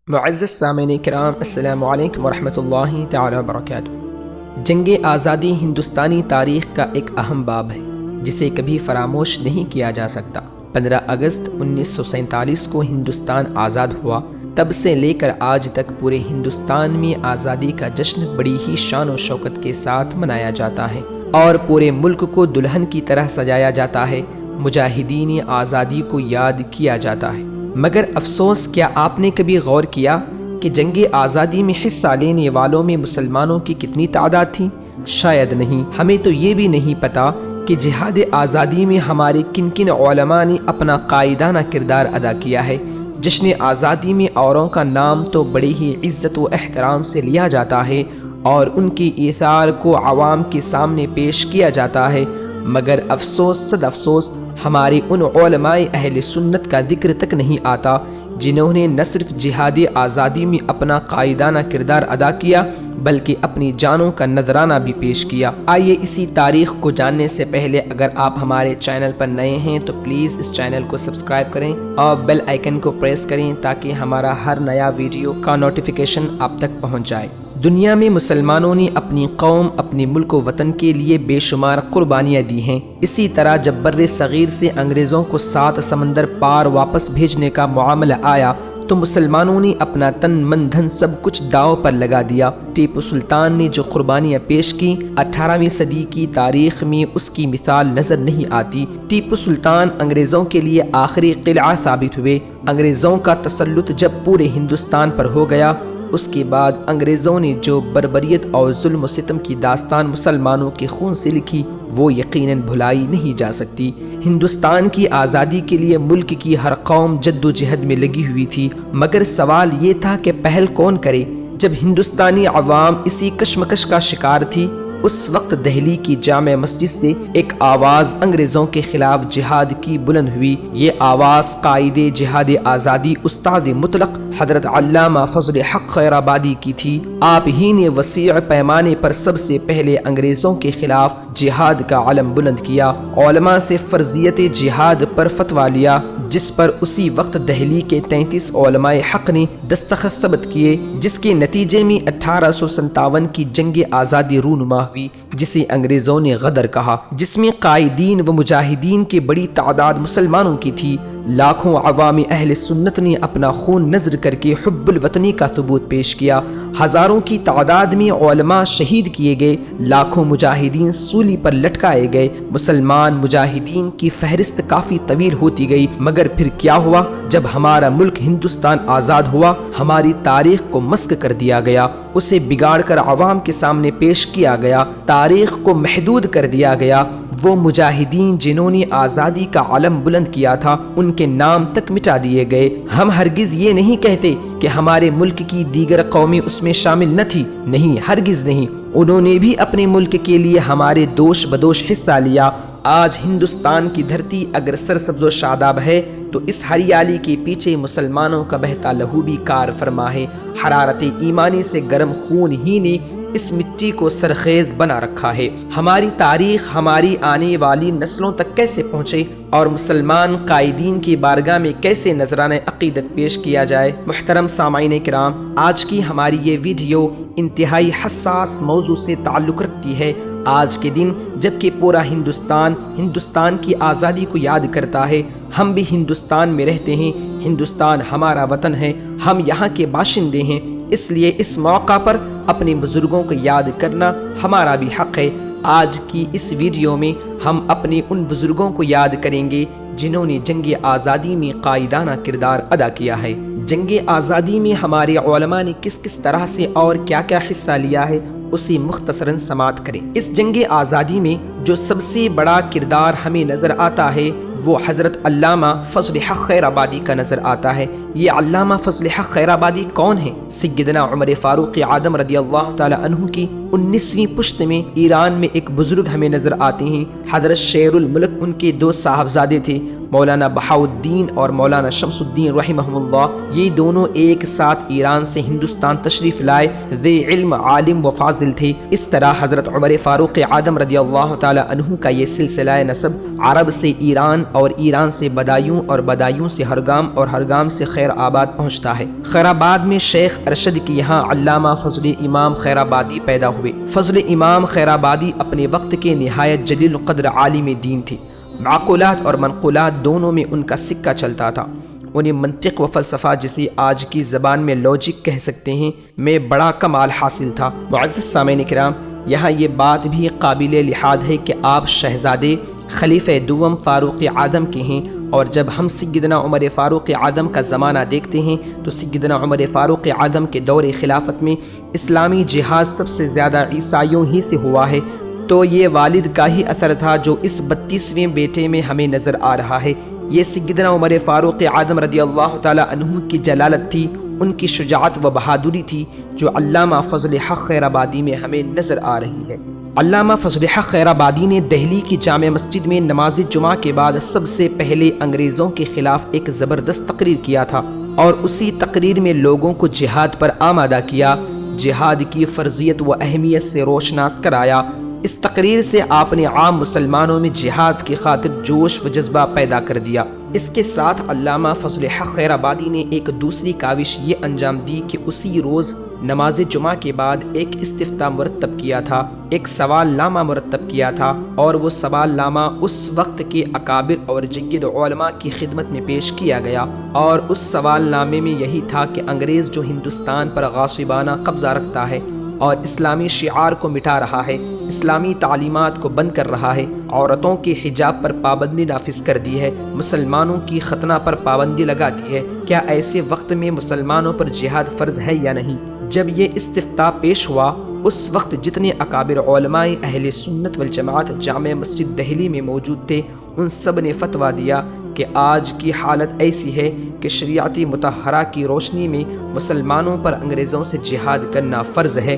معزز سامعین کرام، السلام علیکم ورحمۃ اللہ تعالی وبرکاتہ۔ جنگ آزادی ہندوستانی تاریخ کا ایک اہم باب ہے جسے کبھی فراموش نہیں کیا جا سکتا۔ 15 اگست 1947 کو ہندوستان آزاد ہوا، تب سے لے کر آج تک پورے ہندوستان میں آزادی کا جشن بڑی ہی شان و شوکت کے ساتھ منایا جاتا ہے اور پورے ملک کو دلہن کی طرح سجایا جاتا ہے۔ مجاہدین آزادی کو یاد کیا جاتا ہے، مگر افسوس، کیا آپ نے کبھی غور کیا کہ جنگ آزادی میں حصہ لینے والوں میں مسلمانوں کی کتنی تعداد تھی؟ شاید نہیں۔ ہمیں تو یہ بھی نہیں پتا کہ جہاد آزادی میں ہمارے کن کن علماء نے اپنا قائدانہ کردار ادا کیا ہے۔ جشن آزادی میں اوروں کا نام تو بڑی ہی عزت و احترام سے لیا جاتا ہے اور ان کی ایثار کو عوام کے سامنے پیش کیا جاتا ہے، مگر افسوس صد افسوس، ہمارے ان علماء اہل سنت کا ذکر تک نہیں آتا جنہوں نے نہ صرف جہاد آزادی میں اپنا قائدانہ کردار ادا کیا بلکہ اپنی جانوں کا نذرانہ بھی پیش کیا۔ آئیے اسی تاریخ کو جاننے سے پہلے اگر آپ ہمارے چینل پر نئے ہیں تو پلیز اس چینل کو سبسکرائب کریں اور بیل آئیکن کو پریس کریں تاکہ ہمارا ہر نیا ویڈیو کا نوٹیفیکیشن آپ تک پہنچ جائے۔ دنیا میں مسلمانوں نے اپنی قوم، اپنے ملک و وطن کے لیے بے شمار قربانیاں دی ہیں۔ اسی طرح جب بر صغیر سے انگریزوں کو 7 سمندر پار واپس بھیجنے کا معاملہ آیا تو مسلمانوں نے اپنا تن من دھن سب کچھ داؤ پر لگا دیا۔ ٹیپو سلطان نے جو قربانیاں پیش کی، 18ویں صدی کی تاریخ میں اس کی مثال نظر نہیں آتی۔ ٹیپو سلطان انگریزوں کے لیے آخری قلعہ ثابت ہوئے۔ انگریزوں کا تسلط جب پورے ہندوستان پر ہو گیا، اس کے بعد انگریزوں نے جو بربریت اور ظلم و ستم کی داستان مسلمانوں کے خون سے لکھی، وہ یقیناً بھلائی نہیں جا سکتی۔ ہندوستان کی آزادی کے لیے ملک کی ہر قوم جد و جہد میں لگی ہوئی تھی، مگر سوال یہ تھا کہ پہل کون کرے؟ جب ہندوستانی عوام اسی کشمکش کا شکار تھی، اس وقت دہلی کی جامع مسجد سے ایک آواز انگریزوں کے خلاف جہاد کی بلند ہوئی۔ یہ آواز قائد جہاد آزادی استاد مطلق حضرت علامہ فضل حق خیر آبادی کی تھی۔ آپ ہی نے وسیع پیمانے پر سب سے پہلے انگریزوں کے خلاف جہاد کا علم بلند کیا، علماء سے فرضیت جہاد پر فتویٰ لیا، جس پر اسی وقت دہلی کے 33 علماء حق نے دستخط ثبت کیے، جس کے نتیجے میں 1857 کی جنگ آزادی رونما ہوئی، جسے انگریزوں نے غدر کہا، جس میں قائدین و مجاہدین کی بڑی تعداد مسلمانوں کی تھی۔ لاکھوں عوام اہل سنت نے اپنا خون نذر کر کے حب الوطنی کا ثبوت پیش کیا۔ ہزاروں کی تعداد میں علماء شہید کیے گئے، لاکھوں مجاہدین سولی پر لٹکائے گئے۔ مسلمان مجاہدین کی فہرست کافی طویل ہوتی گئی، مگر پھر کیا ہوا؟ جب ہمارا ملک ہندوستان آزاد ہوا، ہماری تاریخ کو مسخ کر دیا گیا، اسے بگاڑ کر عوام کے سامنے پیش کیا گیا، تاریخ کو محدود کر دیا گیا۔ وہ مجاہدین جنہوں نے آزادی کا علم بلند کیا تھا، ان کے نام تک مٹا دیے گئے۔ ہم ہرگز یہ نہیں کہتے کہ ہمارے ملک کی دیگر قومیں اس میں شامل نہ تھی، نہیں، ہرگز نہیں، انہوں نے بھی اپنے ملک کے لیے ہمارے دوش بدوش حصہ لیا۔ آج ہندوستان کی دھرتی اگر سرسبز و شاداب ہے تو اس ہریالی کے پیچھے مسلمانوں کا بہتا لہو بھی کار فرما ہے۔ حرارت ایمانی سے گرم خون ہی نے اس مٹی کو سرخیز بنا رکھا ہے۔ ہماری تاریخ ہماری آنے والی نسلوں تک کیسے پہنچے اور مسلمان قائدین کی بارگاہ میں کیسے نذرانہ عقیدت پیش کیا جائے؟ محترم سامعین کرام، آج کی ہماری یہ ویڈیو انتہائی حساس موضوع سے تعلق رکھتی ہے۔ آج کے دن جبکہ پورا ہندوستان کی آزادی کو یاد کرتا ہے، ہم بھی ہندوستان میں رہتے ہیں، ہندوستان ہمارا وطن ہے، ہم یہاں کے باشندے ہیں، اس لیے اس موقع پر اپنے بزرگوں کو یاد کرنا ہمارا بھی حق ہے۔ آج کی اس ویڈیو میں ہم اپنے ان بزرگوں کو یاد کریں گے جنہوں نے جنگ آزادی میں قائدانہ کردار ادا کیا ہے۔ جنگ آزادی میں ہمارے علماء نے کس کس طرح سے اور کیا کیا حصہ لیا ہے، اسے مختصراً سماعت کریں۔ اس جنگ آزادی میں جو سب سے بڑا کردار ہمیں نظر آتا ہے وہ حضرت علامہ فضل حق خیر آبادی کا نظر آتا ہے۔ یہ علامہ فضل حق خیر آبادی کون ہیں؟ سیدنا عمر فاروق اعظم رضی اللہ تعالی عنہ کی 19ویں پشت میں ایران میں ایک بزرگ ہمیں نظر آتے ہیں۔ حضرت شیر الملک ان کے 2 صاحبزادے تھے، مولانا بہاؤالدین اور مولانا شمس الدین رحمہم اللہ، یہ دونوں ایک ساتھ ایران سے ہندوستان تشریف لائے ذی علم، عالم و فاضل تھے۔ اس طرح حضرت عمر فاروق اعظم رضی اللہ تعالی عنہ کا یہ سلسلہ نسب عرب سے ایران اور ایران سے بدایوں اور بدایوں سے ہرگام اور ہرگام سے خیر آباد پہنچتا ہے۔ خیر آباد میں شیخ ارشد کے یہاں علامہ فضل امام خیر آبادی پیدا ہوئے۔ فضل امام خیر آبادی اپنے وقت کے نہایت جلیل القدر عالم دین تھے۔ معقولات اور منقولات دونوں میں ان کا سکہ چلتا تھا۔ انہیں منطق و فلسفہ، جسے آج کی زبان میں لاجک کہہ سکتے ہیں، میں بڑا کمال حاصل تھا۔ معزز سامعین کرام، یہاں یہ بات بھی قابل لحاظ ہے کہ آپ شہزادے خلیفہ دوم فاروق اعظم کے ہیں، اور جب ہم سیدنا عمر فاروق اعظم کا زمانہ دیکھتے ہیں تو سیدنا عمر فاروق اعظم کے دور خلافت میں اسلامی جہاد سب سے زیادہ عیسائیوں ہی سے ہوا ہے، تو یہ والد کا ہی اثر تھا جو اس 32ویں بیٹے میں ہمیں نظر آ رہا ہے۔ یہ سیدنا عمر فاروق اعظم رضی اللہ تعالی عنہ کی جلالت تھی، ان کی شجاعت و بہادری تھی، جو علامہ فضل حق خیر آبادی میں ہمیں نظر آ رہی ہے۔ علامہ فضل حق خیر آبادی نے دہلی کی جامع مسجد میں نماز جمعہ کے بعد سب سے پہلے انگریزوں کے خلاف ایک زبردست تقریر کیا تھا، اور اسی تقریر میں لوگوں کو جہاد پر آمادہ کیا، جہاد کی فرضیت و اہمیت سے روشناس کرایا۔ اس تقریر سے آپ نے عام مسلمانوں میں جہاد کی خاطر جوش و جذبہ پیدا کر دیا۔ اس کے ساتھ علامہ فضل حق خیر آبادی نے ایک دوسری کاوش یہ انجام دی کہ اسی روز نماز جمعہ کے بعد ایک استفتاء مرتب کیا تھا، ایک سوال نامہ مرتب کیا تھا، اور وہ سوال نامہ اس وقت کے اکابر اور جید علماء کی خدمت میں پیش کیا گیا، اور اس سوال نامے میں یہی تھا کہ انگریز جو ہندوستان پر غاصبانہ قبضہ رکھتا ہے اور اسلامی شعار کو مٹا رہا ہے، اسلامی تعلیمات کو بند کر رہا ہے، عورتوں کے حجاب پر پابندی نافذ کر دی ہے، مسلمانوں کی ختنہ پر پابندی لگا دی ہے، کیا ایسے وقت میں مسلمانوں پر جہاد فرض ہے یا نہیں؟ جب یہ استفتاء پیش ہوا، اس وقت جتنے اکابر علماء اہل سنت والجماعت جامع مسجد دہلی میں موجود تھے، ان سب نے فتویٰ دیا کہ آج کی حالت ایسی ہے کہ شریعت مطہرہ کی روشنی میں مسلمانوں پر انگریزوں سے جہاد کرنا فرض ہے۔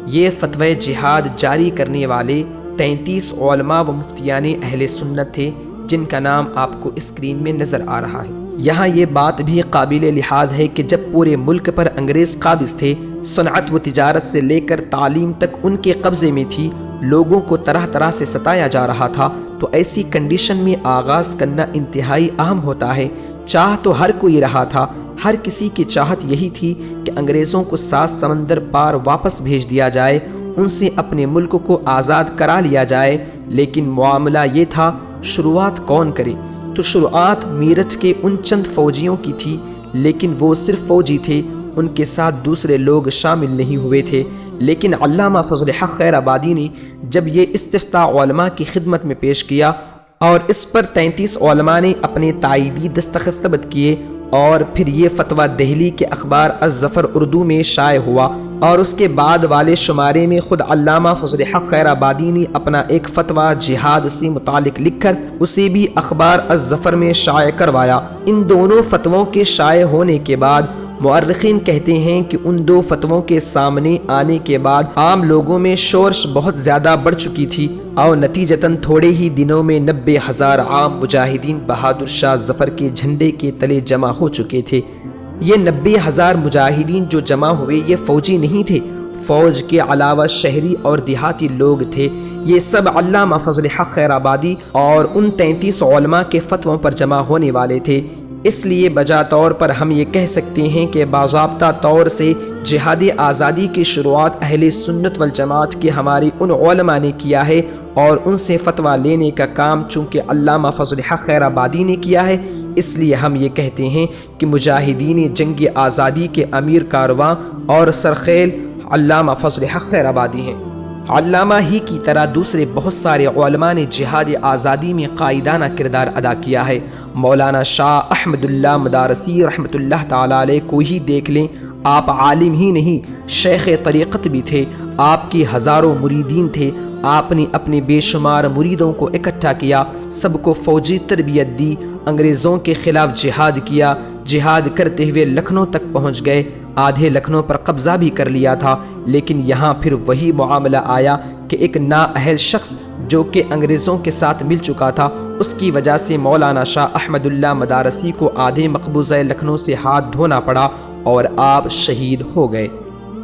یہ فتوی جہاد جاری کرنے والے 33 علماء و مفتیان اہل سنت تھے، جن کا نام آپ کو اسکرین میں نظر آ رہا ہے۔ یہاں یہ بات بھی قابل لحاظ ہے کہ جب پورے ملک پر انگریز قابض تھے، صنعت و تجارت سے لے کر تعلیم تک ان کے قبضے میں تھی، لوگوں کو طرح طرح سے ستایا جا رہا تھا، تو ایسی کنڈیشن میں آغاز کرنا انتہائی اہم ہوتا ہے۔ چاہ تو ہر کوئی رہا تھا، ہر کسی کی چاہت یہی تھی کہ انگریزوں کو 7 سمندر پار واپس بھیج دیا جائے، ان سے اپنے ملک کو آزاد کرا لیا جائے، لیکن معاملہ یہ تھا شروعات کون کرے؟ تو شروعات میرٹھ کے ان چند فوجیوں کی تھی، لیکن وہ صرف فوجی تھے، ان کے ساتھ دوسرے لوگ شامل نہیں ہوئے تھے۔ لیکن علامہ فضل حق خیر آبادی نے جب یہ استفتاء علماء کی خدمت میں پیش کیا اور اس پر 33 علماء نے اپنے تائیدی دستخط ثبت کیے، اور پھر یہ فتویٰ دہلی کے اخبار الظفر اردو میں شائع ہوا، اور اس کے بعد والے شمارے میں خود علامہ فضل حق خیر آبادی نے اپنا ایک فتویٰ جہاد سے متعلق لکھ کر اسے بھی اخبار الظفر میں شائع کروایا۔ ان دونوں فتووں کے شائع ہونے کے بعد مورخین کہتے ہیں کہ ان 2 فتووں کے سامنے آنے کے بعد عام لوگوں میں شورش بہت زیادہ بڑھ چکی تھی، اور نتیجتاً تھوڑے ہی دنوں میں 90,000 عام مجاہدین بہادر شاہ ظفر کے جھنڈے کے تلے جمع ہو چکے تھے۔ یہ 90,000 مجاہدین جو جمع ہوئے، یہ فوجی نہیں تھے، فوج کے علاوہ شہری اور دیہاتی لوگ تھے۔ یہ سب علامہ فضل حق خیر آبادی اور ان 33 علماء کے فتووں پر جمع ہونے والے تھے۔ اس لیے بجا طور پر ہم یہ کہہ سکتے ہیں کہ باضابطہ طور سے جہاد آزادی کی شروعات اہل سنت والجماعت کے ہمارے ان علماء نے کیا ہے، اور ان سے فتویٰ لینے کا کام چونکہ علامہ فضل حق خیر آبادی نے کیا ہے، اس لیے ہم یہ کہتے ہیں کہ مجاہدین جنگ آزادی کے امیر کارواں اور سرخیل علامہ فضل حق خیر آبادی ہیں۔ علامہ ہی کی طرح دوسرے بہت سارے علماء نے جہاد آزادی میں قائدانہ کردار ادا کیا ہے۔ مولانا شاہ احمد اللہ مدارسی رحمۃ اللہ تعالی علیہ کو ہی دیکھ لیں، آپ عالم ہی نہیں، شیخ طریقت بھی تھے، آپ کے ہزاروں مریدین تھے، آپ نے اپنے بے شمار مریدوں کو اکٹھا کیا، سب کو فوجی تربیت دی، انگریزوں کے خلاف جہاد کیا، جہاد کرتے ہوئے لکھنؤ تک پہنچ گئے، آدھے لکھنؤ پر قبضہ بھی کر لیا تھا، لیکن یہاں پھر وہی معاملہ آیا کہ ایک نااہل شخص جو کہ انگریزوں کے ساتھ مل چکا تھا، اس کی وجہ سے مولانا شاہ احمد اللہ مدارسی کو آدھے مقبوضہ لکھنؤ سے ہاتھ دھونا پڑا اور آپ شہید ہو گئے۔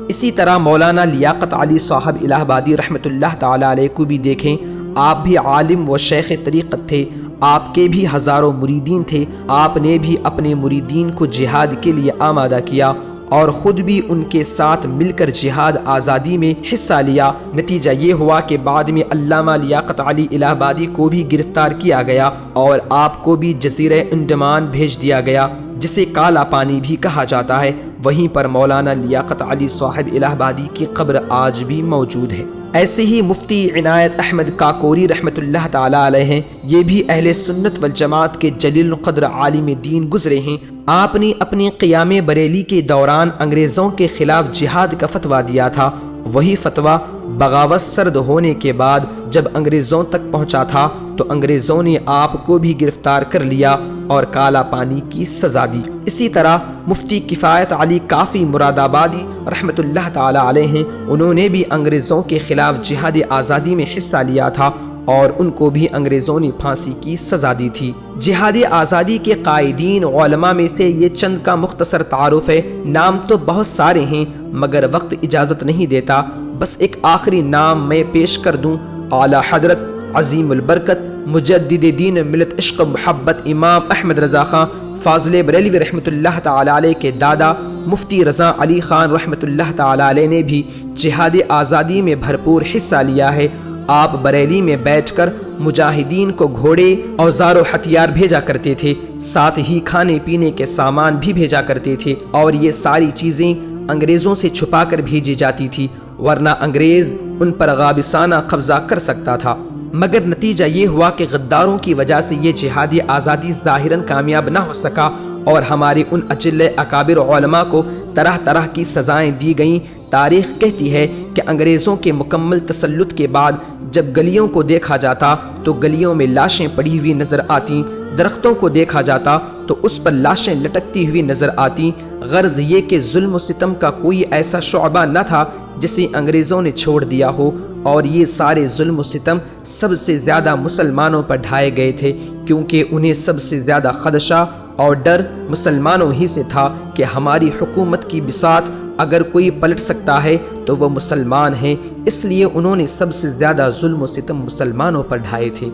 اسی طرح مولانا لیاقت علی صاحب الہ آبادی رحمۃ اللہ تعالی علیہ کو بھی دیکھیں، آپ بھی عالم و شیخ طریقت تھے، آپ کے بھی ہزاروں مریدین تھے، آپ نے بھی اپنے مریدین کو جہاد کے لیے آمادہ کیا اور خود بھی ان کے ساتھ مل کر جہاد آزادی میں حصہ لیا۔ نتیجہ یہ ہوا کہ بعد میں علامہ لیاقت علی الہ آبادی کو بھی گرفتار کیا گیا اور آپ کو بھی جزیرہ انڈمان بھیج دیا گیا، جسے کالا پانی بھی کہا جاتا ہے۔ وہیں پر مولانا لیاقت علی صاحب الہ آبادی کی قبر آج بھی موجود ہے۔ ایسے ہی مفتی عنایت احمد کاکوری رحمۃ اللہ تعالی علیہ ہیں، یہ بھی اہل سنت والجماعت کے جلیل القدر عالم دین گزرے ہیں۔ آپ نے اپنے قیام بریلی کے دوران انگریزوں کے خلاف جہاد کا فتویٰ دیا تھا۔ وہی فتویٰ بغاوت سرد ہونے کے بعد جب انگریزوں تک پہنچا تھا تو انگریزوں نے آپ کو بھی گرفتار کر لیا اور کالا پانی کی سزا دی۔ اسی طرح مفتی کفایت علی کافی مراد آبادی رحمۃ اللہ تعالی علیہ ہیں، انہوں نے بھی انگریزوں کے خلاف جہاد آزادی میں حصہ لیا تھا اور ان کو بھی انگریزوں نے پھانسی کی سزا دی تھی۔ جہاد آزادی کے قائدین علماء میں سے یہ چند کا مختصر تعارف ہے۔ نام تو بہت سارے ہیں مگر وقت اجازت نہیں دیتا، بس ایک آخری نام میں پیش کر دوں۔ اعلیٰ حضرت عظیم البرکت مجدد دین ملت عشق و محبت امام احمد رضا خان فاضل بریلوی رحمۃ اللہ تعالی علیہ کے دادا مفتی رضا علی خان رحمۃ اللہ تعالی علیہ نے بھی جہاد آزادی میں بھرپور حصہ لیا ہے۔ آپ بریلی میں بیٹھ کر مجاہدین کو گھوڑے، اوزار و ہتھیار بھیجا کرتے تھے، ساتھ ہی کھانے پینے کے سامان بھی بھیجا کرتے تھے، اور یہ ساری چیزیں انگریزوں سے چھپا کر بھیجی جاتی تھی، ورنہ انگریز ان پر غابسانہ قبضہ کر سکتا تھا۔ مگر نتیجہ یہ ہوا کہ غداروں کی وجہ سے یہ جہادی آزادی ظاہراً کامیاب نہ ہو سکا اور ہمارے ان اجل اکابر علماء کو طرح طرح کی سزائیں دی گئیں۔ تاریخ کہتی ہے کہ انگریزوں کے مکمل تسلط کے بعد جب گلیوں کو دیکھا جاتا تو گلیوں میں لاشیں پڑی ہوئی نظر آتیں، درختوں کو دیکھا جاتا تو اس پر لاشیں لٹکتی ہوئی نظر آتیں۔ غرض یہ کہ ظلم و ستم کا کوئی ایسا شعبہ نہ تھا جسے انگریزوں نے چھوڑ دیا ہو، اور یہ سارے ظلم و ستم سب سے زیادہ مسلمانوں پر ڈھائے گئے تھے، کیونکہ انہیں سب سے زیادہ خدشہ اور ڈر مسلمانوں ہی سے تھا کہ ہماری حکومت کی بساط اگر کوئی پلٹ سکتا ہے تو وہ مسلمان ہیں، اس لیے انہوں نے سب سے زیادہ ظلم و ستم مسلمانوں پر ڈھائے تھے۔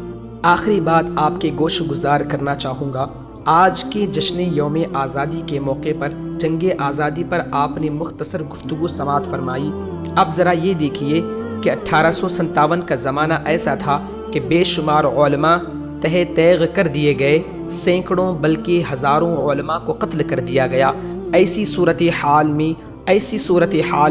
آخری بات آپ کے گوش گزار کرنا چاہوں گا۔ آج کے جشن یوم آزادی کے موقع پر جنگ آزادی پر آپ نے مختصر گفتگو سماعت فرمائی۔ اب ذرا یہ دیکھیے کہ 1857 کا زمانہ ایسا تھا کہ بے شمار علماء تہ تیغ کر دیے گئے، سینکڑوں بلکہ ہزاروں علماء کو قتل کر دیا گیا۔ ایسی صورتحال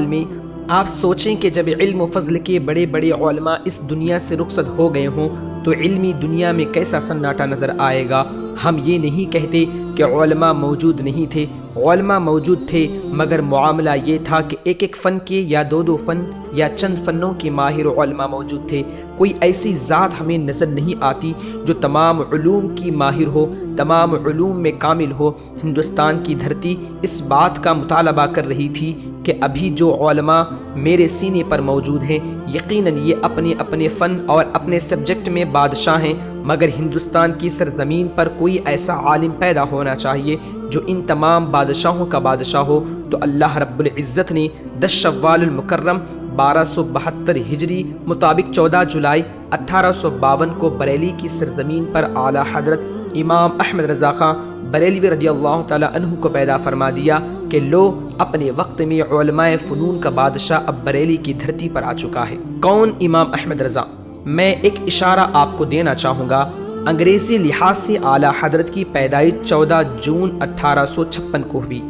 میں آپ سوچیں کہ جب علم و فضل کے بڑے بڑے علماء اس دنیا سے رخصت ہو گئے ہوں تو علمی دنیا میں کیسا سناٹا نظر آئے گا۔ ہم یہ نہیں کہتے کہ علماء موجود نہیں تھے، علماء موجود تھے، مگر معاملہ یہ تھا کہ ایک ایک فن کے یا دو فن یا چند فنوں کے ماہر علماء موجود تھے۔ کوئی ایسی ذات ہمیں نظر نہیں آتی جو تمام علوم کی ماہر ہو، تمام علوم میں کامل ہو۔ ہندوستان کی دھرتی اس بات کا مطالبہ کر رہی تھی کہ ابھی جو علماء میرے سینے پر موجود ہیں یقیناً یہ اپنے اپنے فن اور اپنے سبجیکٹ میں بادشاہ ہیں، مگر ہندوستان کی سرزمین پر کوئی ایسا عالم پیدا ہونا چاہیے جو ان تمام بادشاہوں کا بادشاہ ہو۔ تو اللہ رب العزت نے 10 شوال المکرم 1272 ہجری مطابق 14 جولائی 1852 کو بریلی کی سرزمین پر اعلیٰ حضرت امام احمد رضا خان بریلوی رضی اللہ تعالی عنہ کو پیدا فرما دیا کہ لو اپنے وقت میں علماء فنون کا بادشاہ اب بریلی کی دھرتی پر آ چکا ہے۔ کون امام احمد رضا؟ میں ایک اشارہ آپ کو دینا چاہوں گا۔ انگریزی لحاظ سے اعلیٰ حضرت کی پیدائش 14 جون 1856 کو ہوئی۔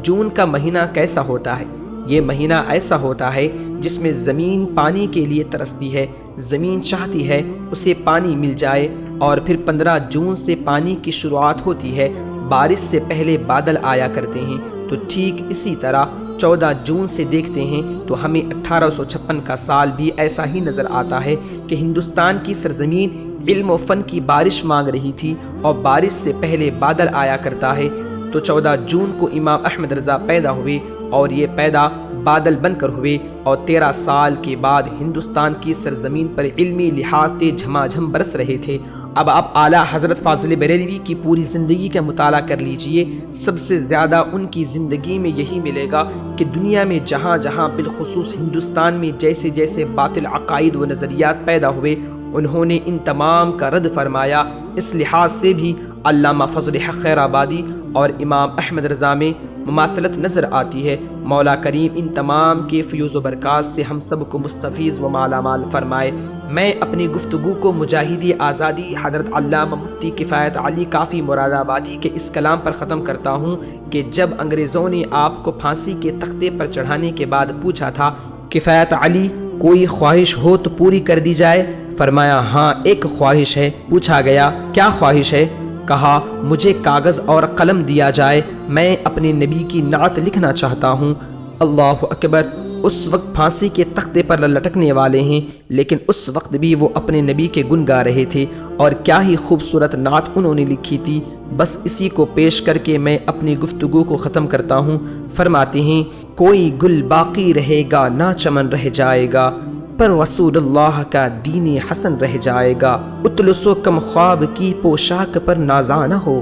جون کا مہینہ کیسا ہوتا ہے؟ یہ مہینہ ایسا ہوتا ہے جس میں زمین پانی کے لیے ترستی ہے، زمین چاہتی ہے اسے پانی مل جائے، اور پھر 15 جون سے پانی کی شروعات ہوتی ہے، بارش سے پہلے بادل آیا کرتے ہیں۔ تو ٹھیک اسی طرح 14 جون سے دیکھتے ہیں تو ہمیں 1856 کا سال بھی ایسا ہی نظر آتا ہے کہ ہندوستان کی سرزمین علم و فن کی بارش مانگ رہی تھی اور بارش سے پہلے بادل آیا کرتا ہے۔ تو 14 جون کو امام احمد رضا پیدا ہوئے اور یہ پیدا بادل بن کر ہوئے، اور 13 سال کے بعد ہندوستان کی سرزمین پر علمی لحاظ سے جھماجھم برس رہے تھے۔ اب آپ اعلیٰ حضرت فاضل بریلوی کی پوری زندگی کا مطالعہ کر لیجئے، سب سے زیادہ ان کی زندگی میں یہی ملے گا کہ دنیا میں جہاں جہاں بالخصوص ہندوستان میں جیسے جیسے باطل عقائد و نظریات پیدا ہوئے، انہوں نے ان تمام کا رد فرمایا۔ اس لحاظ سے بھی علامہ فضل حق خیر آبادی اور امام احمد رضا میں مماثلت نظر آتی ہے۔ مولا کریم ان تمام کے فیوز و برکات سے ہم سب کو مستفیض و مالا مال فرمائے۔ میں اپنی گفتگو کو مجاہدی آزادی حضرت علامہ مفتی کفایت علی کافی مراد آبادی کے اس کلام پر ختم کرتا ہوں کہ جب انگریزوں نے آپ کو پھانسی کے تختے پر چڑھانے کے بعد پوچھا تھا، کفایت علی کوئی خواہش ہو تو پوری کر دی جائے؟ فرمایا ہاں ایک خواہش ہے۔ پوچھا گیا کیا خواہش ہے؟ کہا مجھے کاغذ اور قلم دیا جائے، میں اپنے نبی کی نعت لکھنا چاہتا ہوں۔ اللہ اکبر! اس وقت پھانسی کے تختے پر لٹکنے والے ہیں، لیکن اس وقت بھی وہ اپنے نبی کے گن گا رہے تھے، اور کیا ہی خوبصورت نعت انہوں نے لکھی تھی۔ بس اسی کو پیش کر کے میں اپنی گفتگو کو ختم کرتا ہوں۔ فرماتے ہیں کوئی گل باقی رہے گا نہ چمن رہ جائے گا، پر رسول اللہ کا دین حسن رہ جائے گا۔ اطلس و کم خواب کی پوشاک پر نازاں نہ ہو،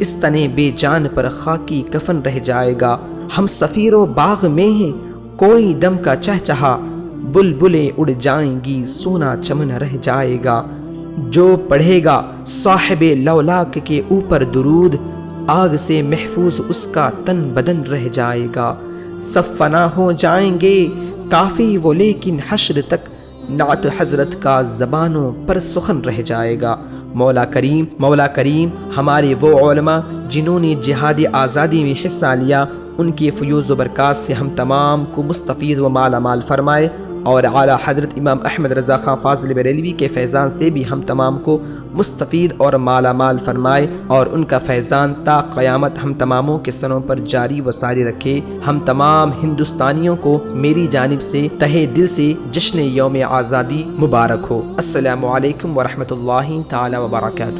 اس تنے بے جان پر خاکی کفن رہ جائے گا۔ ہم سفیر و باغ میں ہیں، کوئی دم کا چہچہا، بلبلیں اڑ جائیں گی سونا چمن رہ جائے گا۔ جو پڑھے گا صاحب لولاک کے اوپر درود، آگ سے محفوظ اس کا تن بدن رہ جائے گا۔ سب فنا ہو جائیں گے کافی وہ، لیکن حشر تک نعت حضرت کا زبانوں پر سخن رہ جائے گا۔ مولا کریم ہمارے وہ علماء جنہوں نے جہاد آزادی میں حصہ لیا، ان کے فیوز و برکات سے ہم تمام کو مستفید و مالا مال فرمائے، اور اعلیٰ حضرت امام احمد رضا خان فاضل بریلوی کے فیضان سے بھی ہم تمام کو مستفید اور مالا مال فرمائے، اور ان کا فیضان تا قیامت ہم تماموں کے سروں پر جاری و ساری رکھے۔ ہم تمام ہندوستانیوں کو میری جانب سے تہہ دل سے جشن یوم آزادی مبارک ہو۔ السلام علیکم ورحمۃ اللہ تعالی وبرکاتہ۔